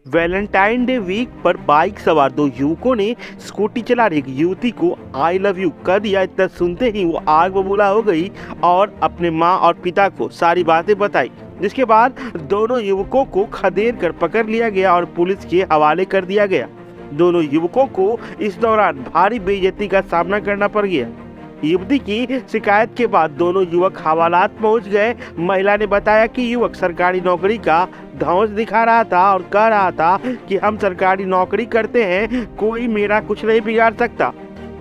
Valentine day week पर bike सवार दो युवकों ने स्कूटी चला रही एक युवती को आई लव यू कर दिया। इतना सुनते ही वो आग बबूला हो गई और अपने माँ और पिता को सारी बातें बताई, जिसके बाद दोनों युवकों को खदेड़ कर पकड़ लिया गया और पुलिस के हवाले कर दिया गया। दोनों युवकों को इस दौरान भारी बेइज्जती का सामना करना पड़ गया। युवती की शिकायत के बाद दोनों युवक हवालात पहुंच गए। महिला ने बताया कि युवक सरकारी नौकरी का धौंस दिखा रहा था और कह रहा था कि हम सरकारी नौकरी करते हैं, कोई मेरा कुछ नहीं बिगाड़ सकता।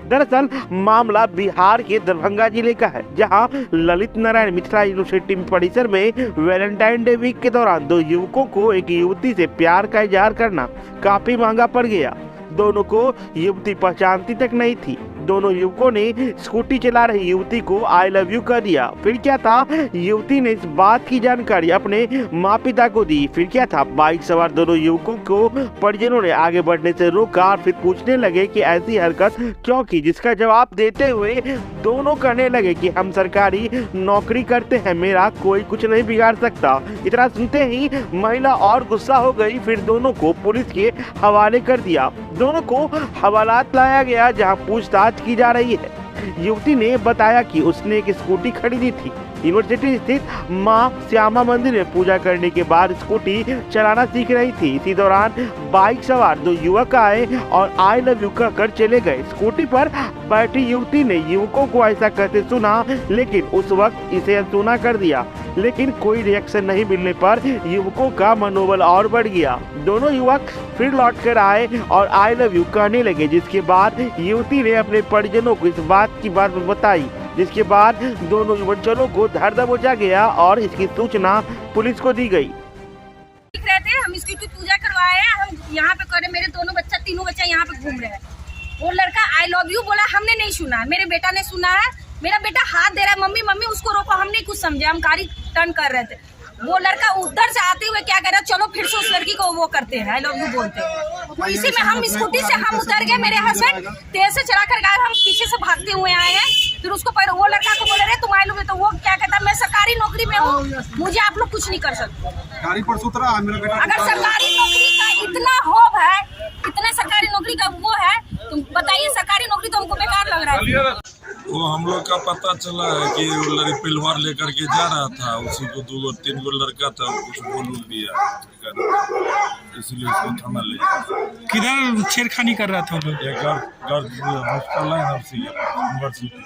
दरअसल मामला बिहार के दरभंगा जिले का है, जहां ललित नारायण मिथिला यूनिवर्सिटी परिसर में वैलेंटाइन डे वीक के दौरान दो युवकों को एक युवती से प्यार का इजहार करना काफी महंगा पड़ गया। दोनों को युवती पहचानती तक नहीं थी। दोनों युवकों ने स्कूटी चला रही युवती को आई लव यू कर दिया। फिर क्या था, युवती ने इस बात की जानकारी अपने माँ पिता को दी। फिर क्या था, बाइक सवार दोनों युवकों को परिजनों ने आगे बढ़ने से रोका और फिर पूछने लगे कि ऐसी हरकत क्यों की, जिसका जवाब देते हुए दोनों कहने लगे कि हम सरकारी नौकरी करते हैं, मेरा कोई कुछ नहीं बिगाड़ सकता। इतना सुनते ही महिला और गुस्सा हो गई। फिर दोनों को पुलिस के हवाले कर दिया। दोनों को हवालात लाया गया, जहां पूछताछ की जा रही है। युवती ने बताया कि उसने एक स्कूटी खरीदी थी। यूनिवर्सिटी स्थित मां श्यामा मंदिर में पूजा करने के बाद स्कूटी चलाना सीख रही थी। इसी दौरान बाइक सवार दो युवक आए और आई लव यू कहकर चले गए। स्कूटी पर बैठी युवती ने युवकों को ऐसा कहते सुना, लेकिन उस वक्त इसे अनसुना कर दिया। लेकिन कोई रिएक्शन नहीं मिलने पर युवकों का मनोबल और बढ़ गया। दोनों युवक फिर लौट कर आए और आई लव यू कहने लगे, जिसके बाद युवती ने अपने परिजनों को इस बात की बात बताई, जिसके बाद दोनों युवकों को धर दबोचा गया और इसकी सूचना पुलिस को दी गई। हम इसकी पूजा करवाए हैं, हम यहाँ पे करे, मेरे तीनों बच्चा यहाँ पे घूम रहे हैं। वो लड़का आई लव यू बोला, हमने नहीं सुना है, मेरे बेटा ने सुना है। मेरा बेटा हाथ दे रहा है, मम्मी मम्मी उसको रोको, हम नहीं कुछ समझे, हम गाड़ी टर्न कर रहे थे। वो लड़का उधर से आते हुए क्या कह रहा है, चलो फिर से उस लड़की को वो करते हैं, आई लव यू बोलते हैं। तो इसी में हम स्कूटी से हम उतर गए, मेरे हस्बैंड तेज से चला कर गए, हम पीछे से भागते हुए आए हैं। फिर उसको वो लड़का को बोले रहे तुम आई लव यू, तो वो क्या कहता है, मैं सरकारी नौकरी में हूँ, मुझे आप लोग कुछ नहीं कर सकते। गाड़ी पर सुतरा मेरा बेटा। अगर सरकारी नौकरी का इतना होप है, इतना सरकारी नौकरी का वो है, तुम बताइए, सरकारी नौकरी तो हमको बेकार लग रहा है। वो हम लोग का पता चला है कि वो लड़की पिलवार लेकर के जा रहा था, उसी को 2-3 लड़का था, कुछ बोल दिया, इसलिए उसको थाना ले गया। किधर छेड़खानी कर रहा था वो लोग? यूनिवर्सिटी।